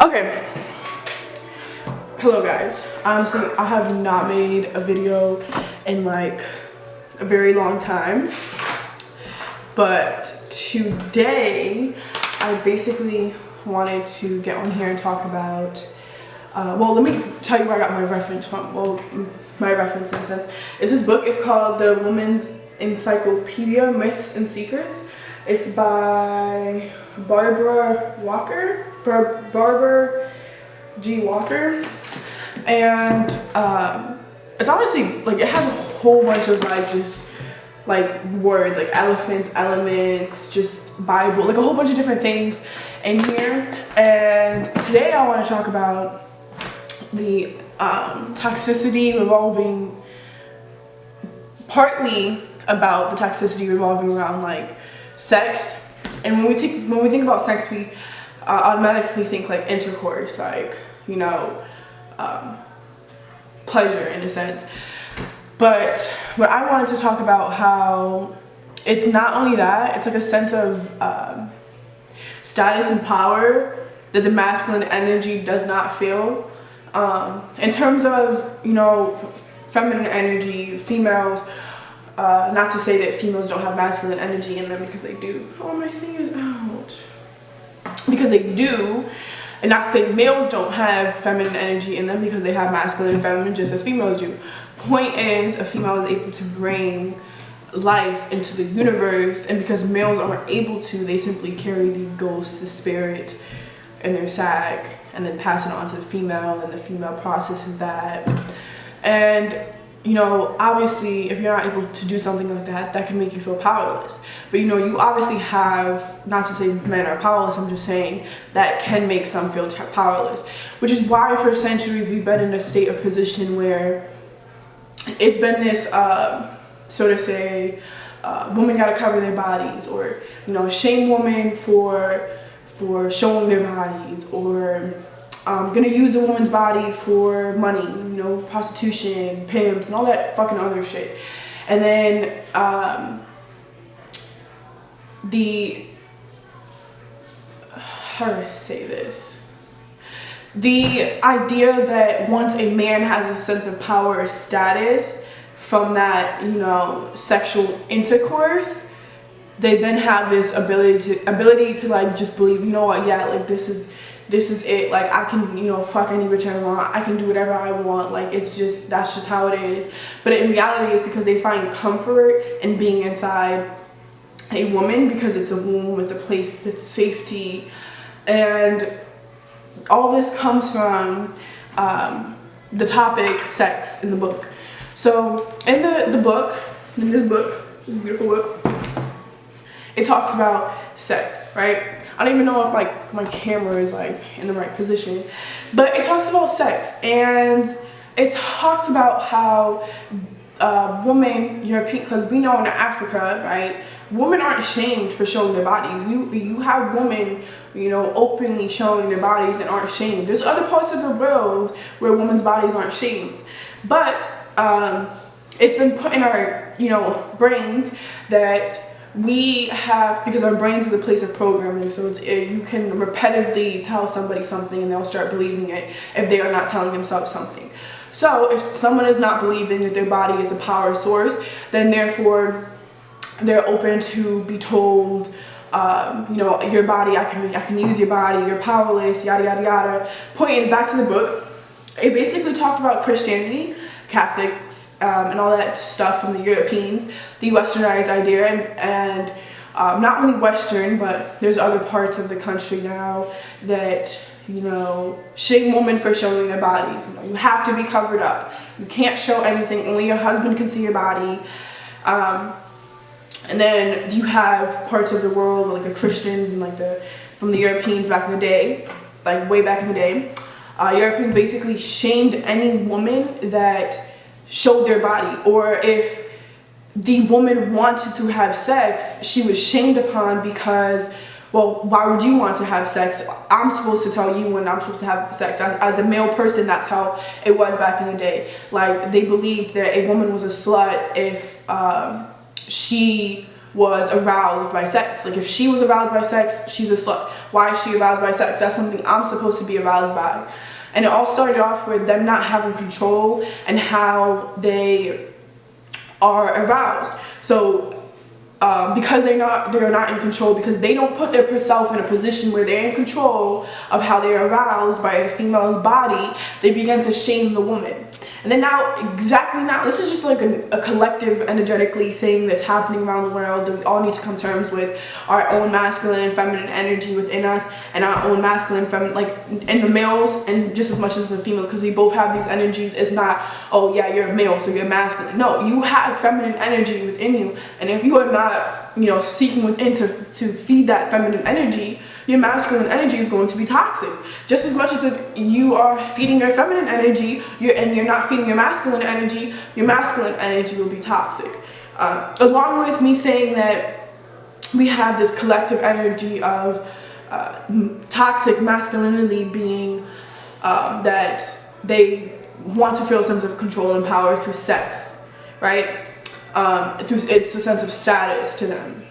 Okay. Hello guys. Honestly, I have not made a video in like a very long time. But today, I basically wanted to get on here and talk about, well, let me tell you where I got my reference from. Well, my reference in a sense is this book. It's called The Woman's Encyclopedia, Myths and Secrets. It's by Barbara G. Walker. And it's honestly, like, it has a whole bunch of like just like words like elephants, elements, just Bible, like a whole bunch of different things in here. And today I want to talk about the toxicity revolving, partly about the toxicity revolving around like sex. And when we think about sex, we automatically think like intercourse, like, you know, pleasure in a sense. But what I wanted to talk about, how it's not only that, it's like a sense of status and power that the masculine energy does not feel. In terms of, you know, feminine energy, females, not to say that females don't have masculine energy in them, because they do. Oh, my thing is out. Because they do. And not to say males don't have feminine energy in them, because they have masculine and feminine just as females do. Point is, a female is able to bring life into the universe, and because males aren't able to, they simply carry the ghost, the spirit, in their sac, and then pass it on to the female, and the female processes that. And, you know, obviously, if you're not able to do something like that, that can make you feel powerless. But, you know, you obviously have, not to say men are powerless, I'm just saying that can make some feel powerless. Which is why for centuries we've been in a state of position where it's been this, so to say, women gotta cover their bodies, or, you know, shame women for showing their bodies, or gonna use a woman's body for money, you know, prostitution, pimps, and all that fucking other shit. And then how do I say this? The idea that once a man has a sense of power or status from that, you know, sexual intercourse, they then have this ability to like just believe, you know what, yeah, like this is it, like I can, you know, fuck any bitch I want, I can do whatever I want, like it's just, that's just how it is. But in reality, it's because they find comfort in being inside a woman, because it's a womb, it's a place that's safety. And all this comes from the topic sex in the book. So in this beautiful book, it talks about sex, right? I don't even know if like my camera is like in the right position, but it talks about sex, and it talks about how women, European, because we know in Africa, right, women aren't shamed for showing their bodies. You have women, you know, openly showing their bodies and aren't shamed. There's other parts of the world where women's bodies aren't shamed, but it's been put in our, you know, brains that we have, because our brains is a place of programming, so it's, you can repetitively tell somebody something and they'll start believing it if they are not telling themselves something. So if someone is not believing that their body is a power source, then therefore they're open to be told, you know, your body, I can use your body, you're powerless, yada yada yada. Point is, back to the book, it basically talked about Christianity, Catholics, and all that stuff from the Europeans, the westernized idea, and not only Western, but there's other parts of the country now that, you know, shame women for showing their bodies. You know, you have to be covered up. You can't show anything. Only your husband can see your body. And then you have parts of the world like the Christians and like from the Europeans back in the day, like way back in the day. Europeans basically shamed any woman that showed their body, or if the woman wanted to have sex, she was shamed upon, because, well, why would you want to have sex? I'm supposed to tell you when I'm supposed to have sex. As a male person, that's how it was back in the day. Like, they believed that a woman was a slut if she was aroused by sex. Like if she was aroused by sex, she's a slut. Why is she aroused by sex? That's something I'm supposed to be aroused by. And it all started off with them not having control and how they are aroused. So because they're not in control, because they don't put their self in a position where they're in control of how they're aroused by a female's body, they begin to shame the woman. And then now, this is just like a collective energetically thing that's happening around the world that we all need to come to terms with our own masculine and feminine energy within us, and our own masculine and feminine, like in the males and just as much as the females, because we both have these energies. It's not, oh yeah, you're a male, so you're masculine. No, you have feminine energy within you, and if you are not, you know, seeking within to feed that feminine energy, your masculine energy is going to be toxic. Just as much as if you are feeding your feminine energy, and you're not feeding your masculine energy will be toxic. Along with me saying that we have this collective energy of toxic masculinity being that they want to feel a sense of control and power through sex, right? It's a sense of status to them.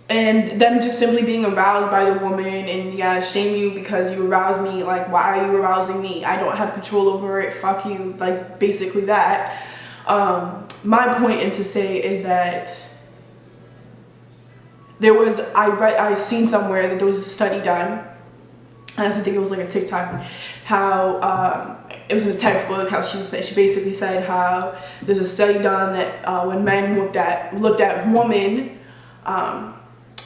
And them just simply being aroused by the woman, and yeah, shame you because you arouse me. Like, why are you arousing me? I don't have control over it. Fuck you. Like, basically that. My point in to say is that I seen somewhere that there was a study done. I think it was like a TikTok, how it was in a textbook, how she basically said how there's a study done that when men looked at women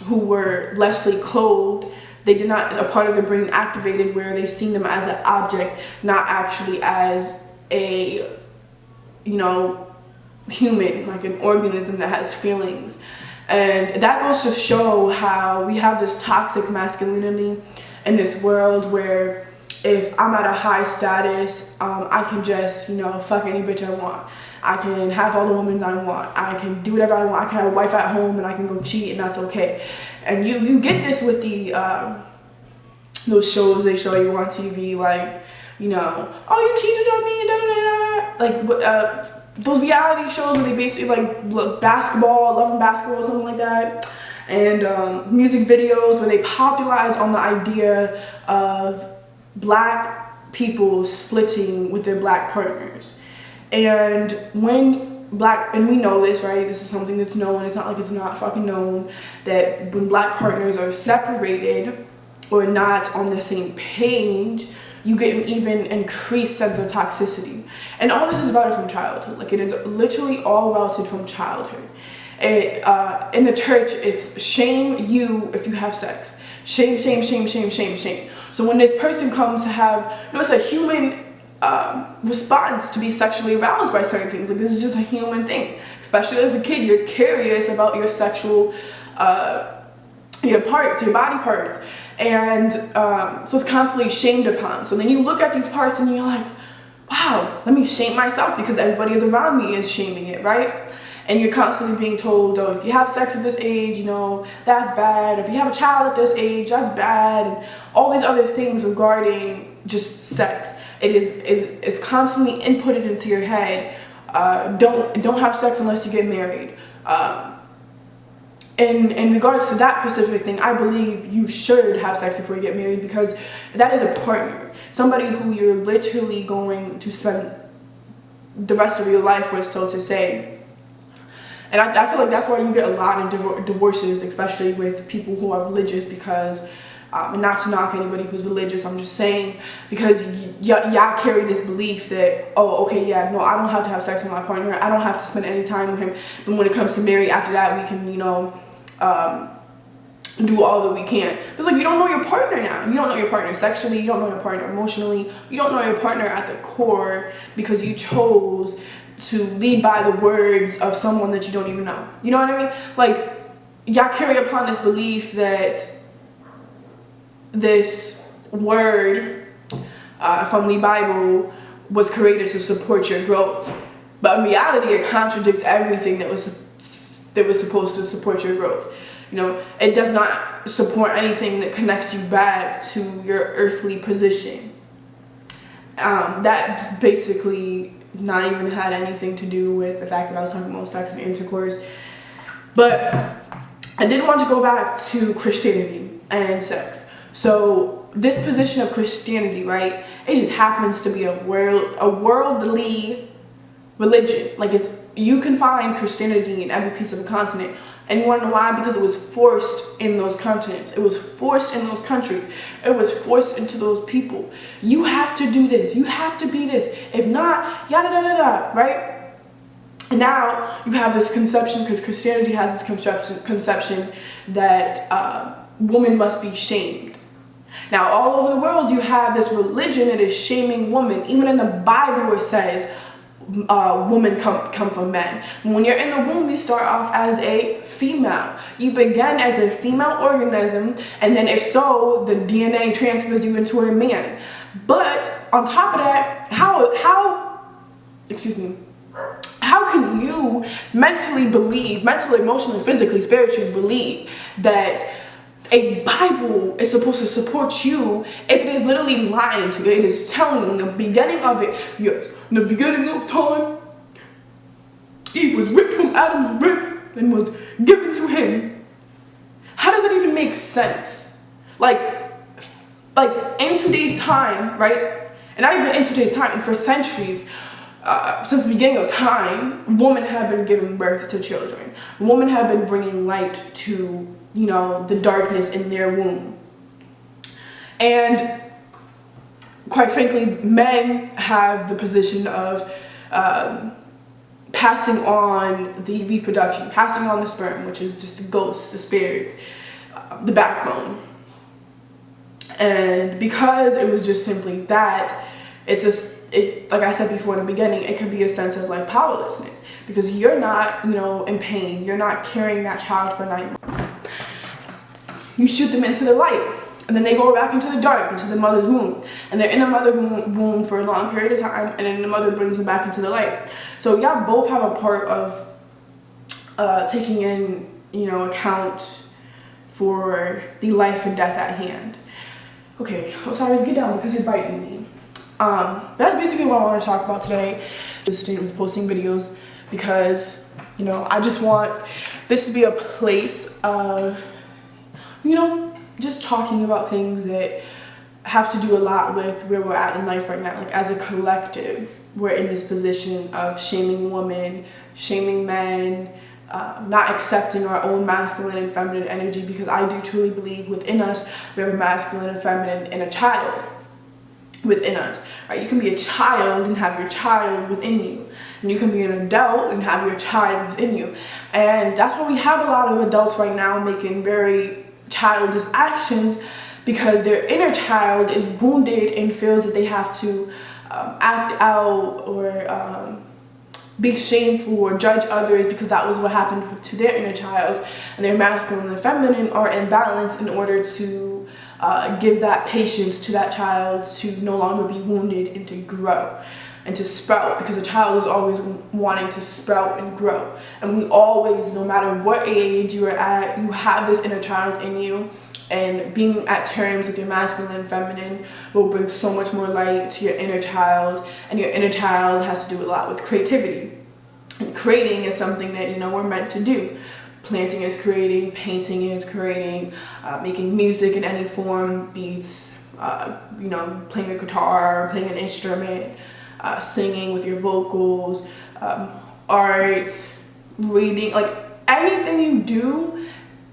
who were lessly clothed, they did not, a part of their brain activated where they seen them as an object, not actually as a, you know, human, like an organism that has feelings. And that goes to show how we have this toxic masculinity in this world where if I'm at a high status, I can just, you know, fuck any bitch I want. I can have all the women I want. I can do whatever I want. I can have a wife at home and I can go cheat and that's okay. And you get this with the those shows they show you on TV, like, you know, oh, you cheated on me, da da da. Like those reality shows where they basically like basketball, Love and Basketball, something like that. And music videos where they popularize on the idea of black people splitting with their black partners. And and we know this, right? This is something that's known. It's not like it's not fucking known that when black partners are separated or not on the same page, you get an even increased sense of toxicity. And all this is routed from childhood. Like, it is literally all routed from childhood. In the church, it's shame you if you have sex. Shame, shame, shame, shame, shame, shame. So when this person comes to have, it's a human response to be sexually aroused by certain things. Like, this is just a human thing. Especially as a kid, you're curious about your sexual, your body parts. And so it's constantly shamed upon. So then you look at these parts and you're like, wow, let me shame myself because everybody is around me is shaming it, right? And you're constantly being told, oh, if you have sex at this age, you know, that's bad. If you have a child at this age, that's bad. And all these other things regarding just sex. It's constantly inputted into your head. Don't have sex unless you get married. In regards to that specific thing, I believe you should have sex before you get married because that is a partner. Somebody who you're literally going to spend the rest of your life with, so to say. And I feel like that's why you get a lot of divorces, especially with people who are religious, because, and not to knock anybody who's religious, I'm just saying, because y'all carry this belief that, oh, okay, yeah, no, I don't have to have sex with my partner, I don't have to spend any time with him, but when it comes to marriage, after that, we can, you know, do all that we can. It's like, you don't know your partner now. You don't know your partner sexually, you don't know your partner emotionally, you don't know your partner at the core because you chose to lead by the words of someone that you don't even know. You know what I mean? Like, y'all carry upon this belief that this word from the Bible was created to support your growth. But in reality, it contradicts everything that was supposed to support your growth. You know, it does not support anything that connects you back to your earthly position. That basically not even had anything to do with the fact that I was talking about sex and intercourse. But I did want to go back to Christianity and sex. So this position of Christianity, right, it just happens to be a worldly religion. Like, you can find Christianity in every piece of the continent. And you want to know why? Because it was forced in those continents. It was forced in those countries. It was forced into those people. You have to do this. You have to be this. If not, yada, yada, yada, right? And now you have this conception, because Christianity has this conception that women must be shamed. Now, all over the world, you have this religion that is shaming women. Even in the Bible, it says, women come from men. When you're in the womb, you start off as a female. You begin as a female organism, and then if so, the DNA transfers you into a man. But on top of that, how can you mentally, emotionally, physically, spiritually believe that a Bible is supposed to support you if it is literally lying to you? It is telling you in the beginning of it, yes, in the beginning of time, Eve was ripped from Adam's rib and was given to him. How does that even make sense? Like in today's time, right? And not even in today's time, and for centuries, since the beginning of time, women have been giving birth to children. Women have been bringing light to, the darkness in their womb. And quite frankly, men have the position of passing on the reproduction, passing on the sperm, which is just the ghost, the spirit, the backbone. And because it was just simply that, like I said before in the beginning, it can be a sense of like powerlessness, because you're not, in pain. You're not carrying that child for 9 months. You shoot them into the light, and then they go back into the dark, into the mother's womb. And they're in the mother's womb for a long period of time, and then the mother brings them back into the light. So y'all both have a part of taking in, account for the life and death at hand. Okay, Osiris, get down because you're biting me. That's basically what I want to talk about today. Just with posting videos, because, I just want this to be a place of, just talking about things that have to do a lot with where we're at in life right now. Like, as a collective, we're in this position of shaming women, shaming men, not accepting our own masculine and feminine energy, because I do truly believe within us we have a masculine and feminine and a child within us, right? You can be a child and have your child within you, and you can be an adult and have your child within you. And that's why we have a lot of adults right now making very childish actions, because their inner child is wounded and feels that they have to act out or be shameful or judge others, because that was what happened to their inner child, and their masculine and feminine are in balance in order to give that patience to that child to no longer be wounded and to grow and to sprout, because a child is always wanting to sprout and grow. And we always, no matter what age you are at, you have this inner child in you, and being at terms with your masculine and feminine will bring so much more light to your inner child. And your inner child has to do a lot with creativity, and creating is something that we're meant to do. Planting is creating, painting is creating, making music in any form, beats, playing a guitar, playing an instrument, singing with your vocals, art, reading, like anything you do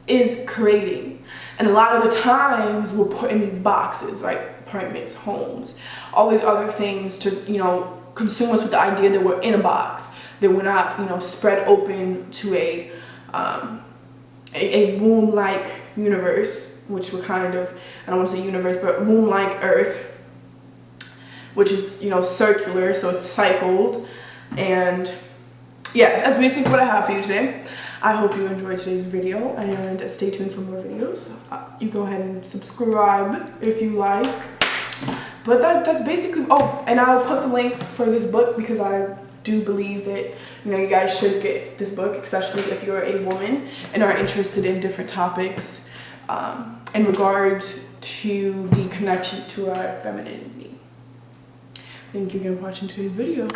is creating. And a lot of the times we're put in these boxes, right? Apartments, homes, all these other things to, consume us with the idea that we're in a box, that we're not, spread open to a womb-like universe, which we're kind of, I don't want to say universe, but womb-like earth, which is, circular, so it's cycled. And yeah, that's basically what I have for you today. I hope you enjoyed today's video, and stay tuned for more videos. You go ahead and subscribe if you like. But that's basically, oh, and I'll put the link for this book, because I do believe that, you guys should get this book, especially if you're a woman and are interested in different topics in regard to the connection to our femininity. Thank you again for watching today's video.